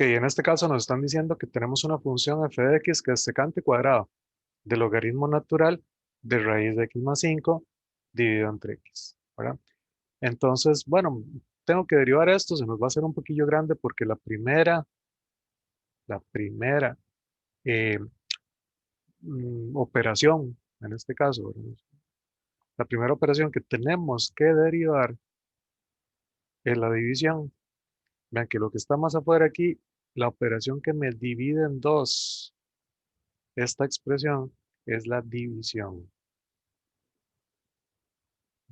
Ok, en este caso nos están diciendo que tenemos una función f de x que es secante cuadrado del logaritmo natural de raíz de x más 5 dividido entre x, ¿verdad? Entonces, bueno, tengo que derivar esto, se nos va a hacer un poquillo grande porque la primera eh, operación, en este caso, ¿verdad? La primera operación que tenemos que derivar es la división. Vean que lo que está más afuera aquí, la operación que me divide en dos, esta expresión es la división,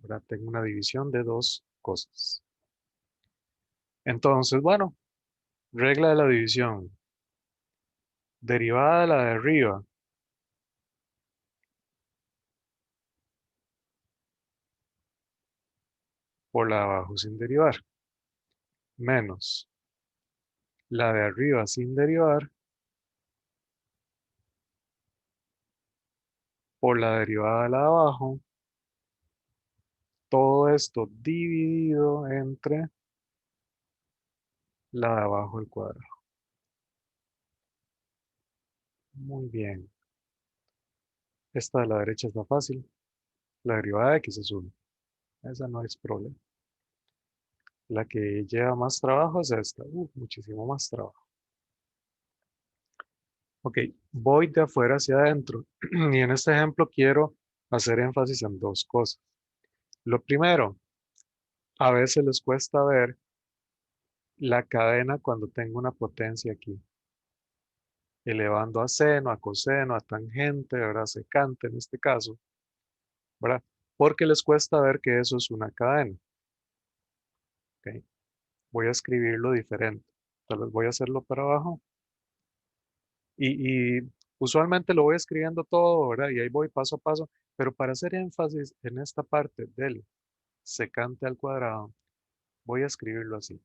¿verdad? Tengo una división de dos cosas. Entonces, bueno, regla de la división. Derivada de la de arriba por la de abajo sin derivar, menos la de arriba sin derivar por la derivada de la de abajo, todo esto dividido entre la de abajo al cuadrado. Muy bien. Esta de la derecha está fácil. La derivada de x es 1. Esa no es problema. La que lleva más trabajo es esta. Muchísimo más trabajo. Ok, voy de afuera hacia adentro. Y en este ejemplo quiero hacer énfasis en dos cosas. Lo primero, a veces les cuesta ver la cadena cuando tengo una potencia aquí, elevando a seno, a coseno, a tangente, ¿verdad? Secante en este caso, ¿verdad? Porque les cuesta ver que eso es una cadena. ¿Ok? Voy a escribirlo diferente. Tal vez voy a hacerlo para abajo y usualmente lo voy escribiendo todo, ¿verdad? Y ahí voy paso a paso, pero para hacer énfasis en esta parte del secante al cuadrado, voy a escribirlo así.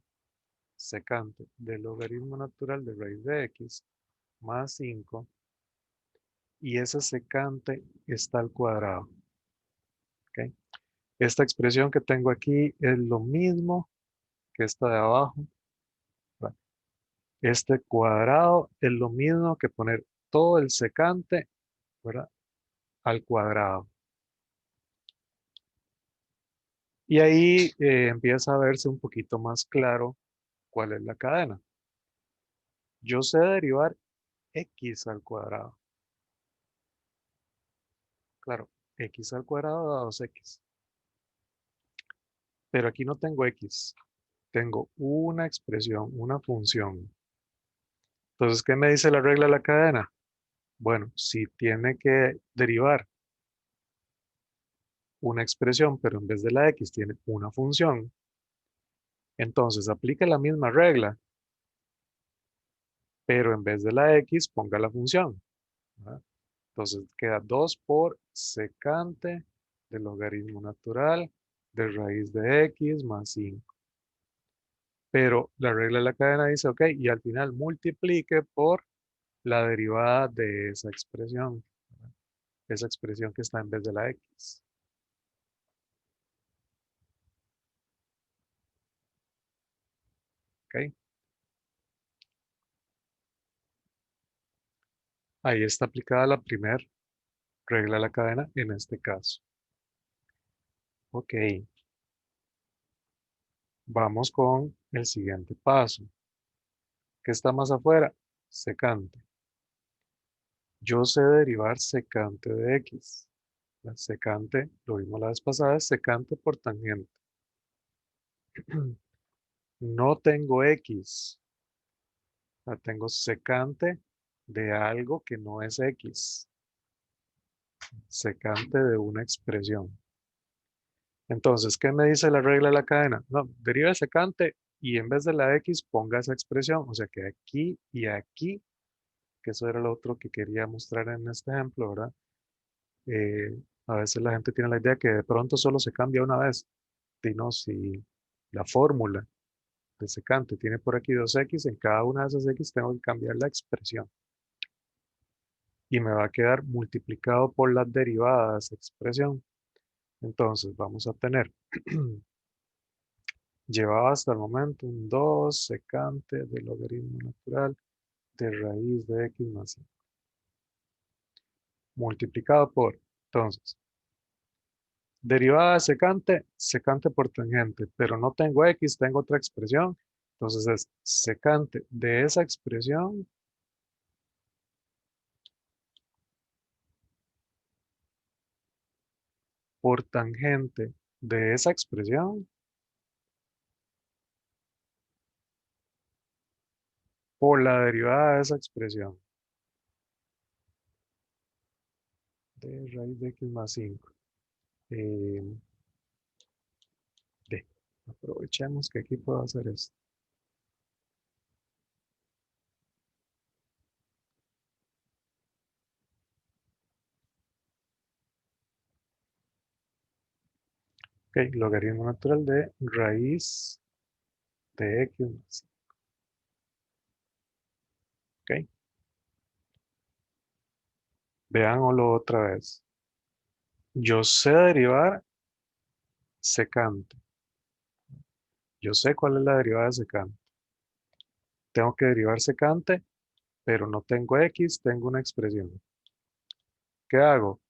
Secante del logaritmo natural de raíz de x más 5 y ese secante está al cuadrado. ¿Ok? Esta expresión que tengo aquí es lo mismo que esta de abajo, ¿verdad? Este cuadrado es lo mismo que poner todo el secante, ¿verdad? Al cuadrado. Y ahí empieza a verse un poquito más claro cuál es la cadena. Yo sé derivar x al cuadrado. Claro, x al cuadrado da 2x. Pero aquí no tengo x. Tengo una expresión, una función. Entonces, ¿qué me dice la regla de la cadena? Bueno, si tiene que derivar una expresión, pero en vez de la x tiene una función, entonces aplique la misma regla, pero en vez de la x ponga la función, ¿verdad? Entonces queda 2 por secante del logaritmo natural de raíz de x más 5. Pero la regla de la cadena dice, ok, y al final multiplique por la derivada de esa expresión, ¿verdad? Esa expresión que está en vez de la x. ¿Ok? Ahí está aplicada la primera regla de la cadena en este caso. Ok, vamos con el siguiente paso. ¿Qué está más afuera? Secante. Yo sé derivar secante de x. La secante, lo vimos la vez pasada, es secante por tangente. No tengo x. La tengo secante de algo que no es x. Secante de una expresión. Entonces, ¿qué me dice la regla de la cadena? No, deriva el secante y en vez de la x ponga esa expresión. O sea que aquí y aquí, que eso era lo otro que quería mostrar en este ejemplo, ¿verdad? A veces la gente tiene la idea que de pronto solo se cambia una vez. Y no, si la fórmula de secante tiene por aquí 2x, en cada una de esas x tengo que cambiar la expresión. Y me va a quedar multiplicado por la derivada de esa expresión. Entonces vamos a tener Llevaba hasta el momento un 2 secante del logaritmo natural de raíz de x más 5, multiplicado por, entonces, derivada de secante, secante por tangente, pero no tengo x, tengo otra expresión, entonces es secante de esa expresión por tangente de esa expresión por la derivada de esa expresión de raíz de x más 5. Eh, de, aprovechemos que aquí puedo hacer esto. Ok, logaritmo natural de raíz de x más 5. Ok, veámoslo otra vez. Yo sé derivar secante. Yo sé cuál es la derivada de secante. Tengo que derivar secante, pero no tengo x, tengo una expresión. ¿Qué hago?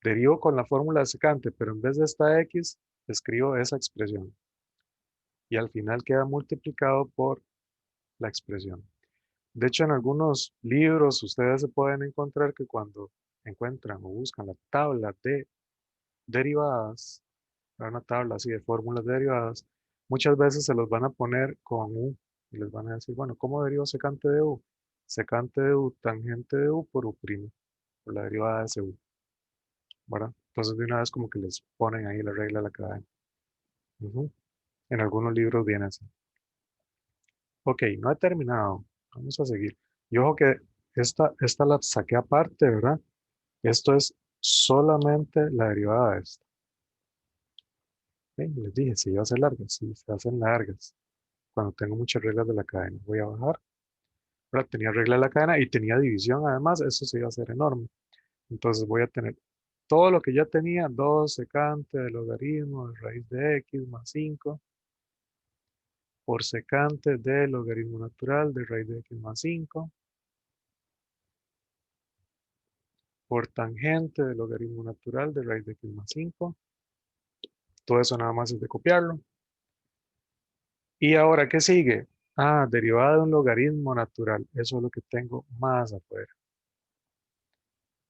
Derivo con la fórmula de secante, pero en vez de esta x, escribo esa expresión. Y al final queda multiplicado por la expresión. De hecho, en algunos libros ustedes se pueden encontrar que cuando encuentran o buscan la tabla de derivadas, una tabla así de fórmulas de derivadas, muchas veces se los van a poner con U y les van a decir, bueno, ¿cómo derivo secante de U? Secante de U, tangente de U por U', por la derivada de ese U, ¿verdad? Entonces de una vez como que les ponen ahí la regla de la cadena. Ujú. En algunos libros viene así. Ok, no he terminado. Vamos a seguir. Y ojo que esta la saqué aparte, ¿verdad? Esto es solamente la derivada de esta. Les dije, si iba a ser largas, sí, se hacen largas. Cuando tengo muchas reglas de la cadena, voy a bajar. Ahora tenía regla de la cadena y tenía división, además, eso se iba a hacer enorme. Entonces voy a tener todo lo que ya tenía, 2 secante del logaritmo de raíz de x más 5 por secante del logaritmo natural de raíz de x más 5 por tangente del logaritmo natural de raíz de x más 5. Todo eso nada más es de copiarlo. ¿Y ahora qué sigue? Ah, derivada de un logaritmo natural. Eso es lo que tengo más afuera.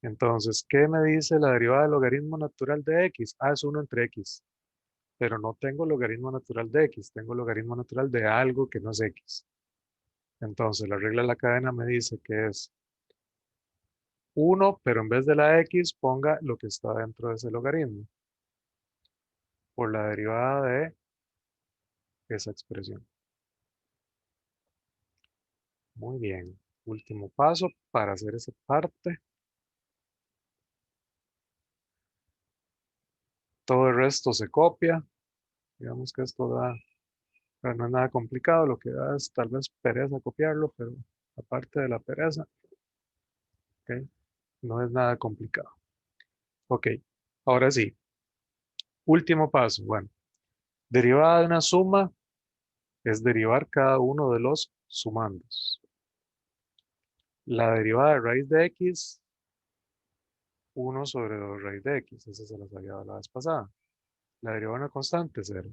Entonces, ¿qué me dice la derivada del logaritmo natural de x? Ah, es 1 entre x. Pero no tengo logaritmo natural de x. Tengo logaritmo natural de algo que no es x. Entonces, la regla de la cadena me dice que es 1, pero en vez de la x, ponga lo que está dentro de ese logaritmo. Por la derivada de esa expresión. Muy bien. Último paso para hacer esa parte. Todo el resto se copia. Digamos que esto da, pero no es nada complicado. Lo que da es tal vez pereza copiarlo, pero aparte de la pereza, ¿ok? No es nada complicado. Ok, ahora sí. Último paso. Bueno, derivada de una suma es derivar cada uno de los sumandos. La derivada de raíz de x, 1/2 raíz de x. Esa se las había dado la vez pasada. La derivada de una constante, 0.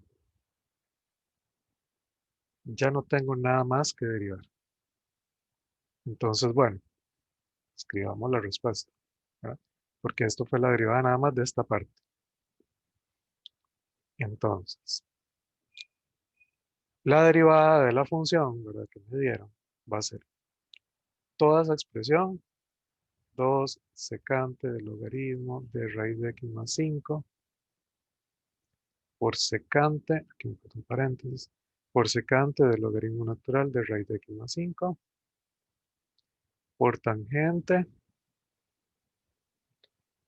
Ya no tengo nada más que derivar. Entonces, bueno, escribamos la respuesta, ¿verdad? Porque esto fue la derivada nada más de esta parte. Entonces, la derivada de la función, ¿verdad? Que me dieron, va a ser toda esa expresión, 2 secante del logaritmo de raíz de x más 5 por secante, aquí me puse un paréntesis, por secante del logaritmo natural de raíz de x más 5 por tangente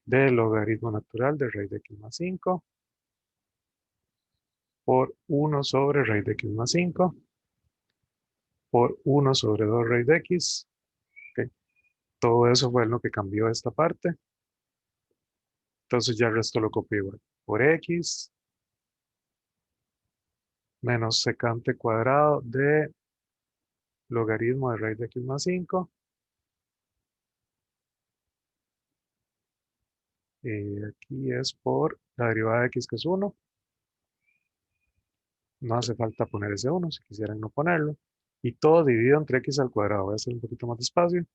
del logaritmo natural de raíz de x más 5 por 1/raíz de x más 5 por 1/2 raíz de x. ¿Ok? Todo eso fue lo que cambió esta parte. Entonces ya el resto lo copio igual. Por x menos secante cuadrado de logaritmo de raíz de x más 5. Aquí es por la derivada de x, que es 1. No hace falta poner ese 1 si quisieran no ponerlo. Y todo dividido entre x al cuadrado. Voy a hacer un poquito más despacio.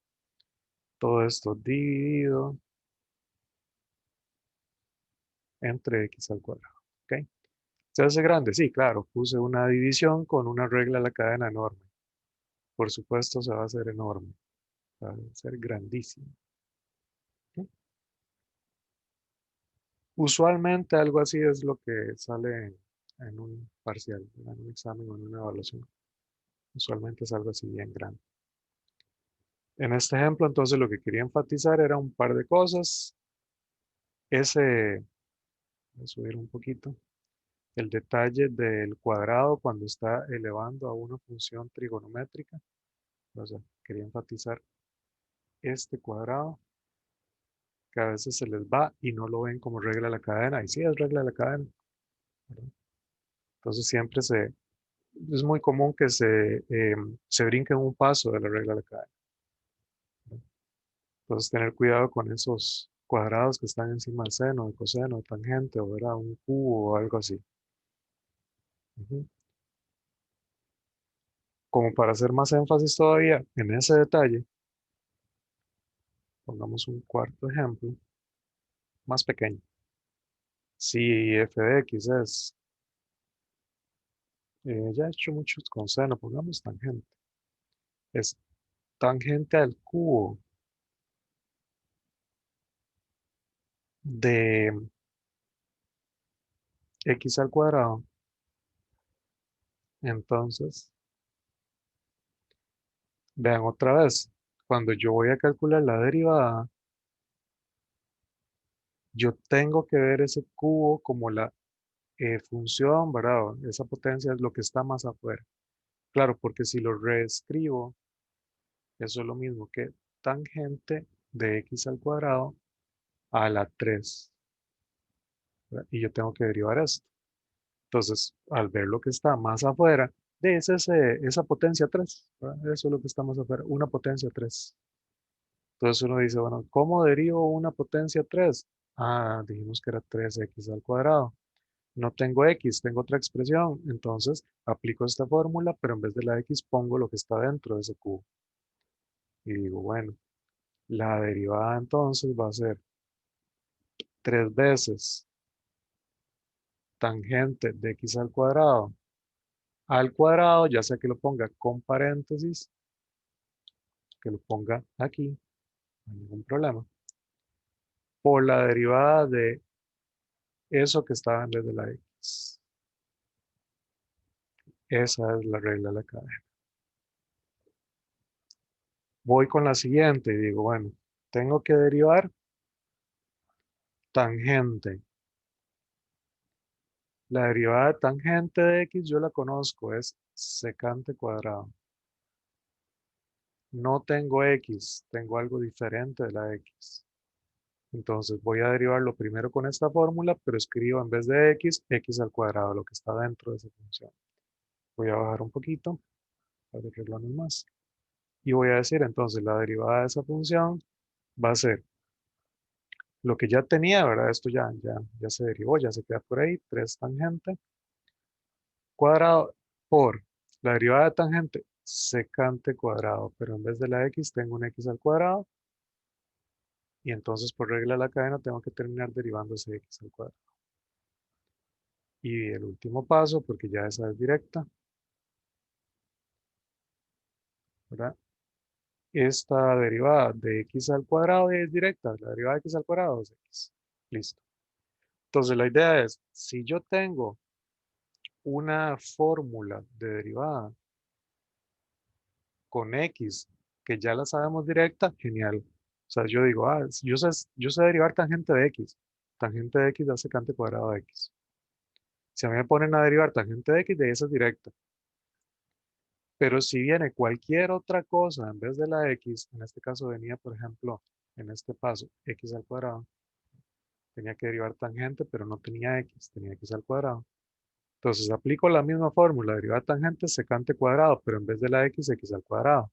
Todo esto dividido entre x al cuadrado. ¿Ok? ¿Se hace grande? Sí, claro. Puse una división con una regla de la cadena enorme. Por supuesto se va a hacer enorme. Va a ser grandísimo. ¿Ok? Usualmente algo así es lo que sale en un parcial, en un examen o en una evaluación. Usualmente es algo así bien grande. En este ejemplo, entonces, lo que quería enfatizar era un par de cosas. Voy a subir un poquito, el detalle del cuadrado cuando está elevando a una función trigonométrica. O sea, quería enfatizar este cuadrado, que a veces se les va y no lo ven como regla de la cadena. Y sí es regla de la cadena, ¿verdad? Entonces es muy común que se brinque un paso de la regla de la cadena, ¿verdad? Entonces tener cuidado con esos cuadrados que están encima del seno, del coseno, de tangente, o ¿verdad? Un cubo o algo así. Ujú. Como para hacer más énfasis todavía en ese detalle, pongamos un cuarto ejemplo más pequeño. Si f de x es, ya he hecho muchos con seno, pongamos tangente. Es tangente al cubo de x al cuadrado. Entonces, vean otra vez, cuando yo voy a calcular la derivada, yo tengo que ver ese cubo como la función, ¿verdad? Esa potencia es lo que está más afuera. Claro, porque si lo reescribo, eso es lo mismo que tangente de x al cuadrado a la 3, ¿verdad? Y yo tengo que derivar esto. Entonces, al ver lo que está más afuera, de esa potencia 3, ¿verdad? Eso es lo que está más afuera, una potencia 3. Entonces uno dice, bueno, ¿cómo derivo una potencia 3? Ah, dijimos que era 3x al cuadrado. No tengo x, tengo otra expresión. Entonces aplico esta fórmula, pero en vez de la x pongo lo que está dentro de ese cubo. Y digo, bueno, la derivada entonces va a ser 3 veces tangente de x al cuadrado, ya sea que lo ponga con paréntesis, que lo ponga aquí, no hay ningún problema, por la derivada de eso que estaba en vez de la x. Esa es la regla de la cadena. Voy con la siguiente y digo, bueno, tengo que derivar tangente. La derivada de tangente de x yo la conozco, es secante cuadrado. No tengo x, tengo algo diferente de la x. Entonces voy a derivarlo primero con esta fórmula, pero escribo en vez de x, x al cuadrado, lo que está dentro de esa función. Voy a bajar un poquito para arreglarlo más. Y voy a decir entonces la derivada de esa función va a ser lo que ya tenía, ¿verdad? Esto ya se derivó, ya se queda por ahí, 3 tangente cuadrado por la derivada de tangente secante cuadrado, pero en vez de la x tengo un x al cuadrado y entonces por regla de la cadena tengo que terminar derivando ese x al cuadrado. Y el último paso, porque ya esa es directa, ¿verdad? Esta derivada de x al cuadrado es directa, la derivada de x al cuadrado es x. Listo. Entonces la idea es, si yo tengo una fórmula de derivada con x, que ya la sabemos directa, genial. O sea, yo digo, yo sé derivar tangente de x. Tangente de x da secante cuadrado de x. Si a mí me ponen a derivar tangente de x, de esa es directa. Pero si viene cualquier otra cosa en vez de la x, en este caso venía, por ejemplo, en este paso, x al cuadrado, tenía que derivar tangente, pero no tenía x, tenía x al cuadrado. Entonces aplico la misma fórmula, derivada de tangente secante cuadrado, pero en vez de la x, x al cuadrado.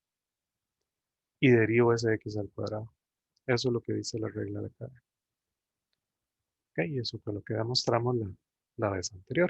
Y derivo ese x al cuadrado. Eso es lo que dice la regla de Cadena. Ok, y eso fue lo que demostramos la vez anterior.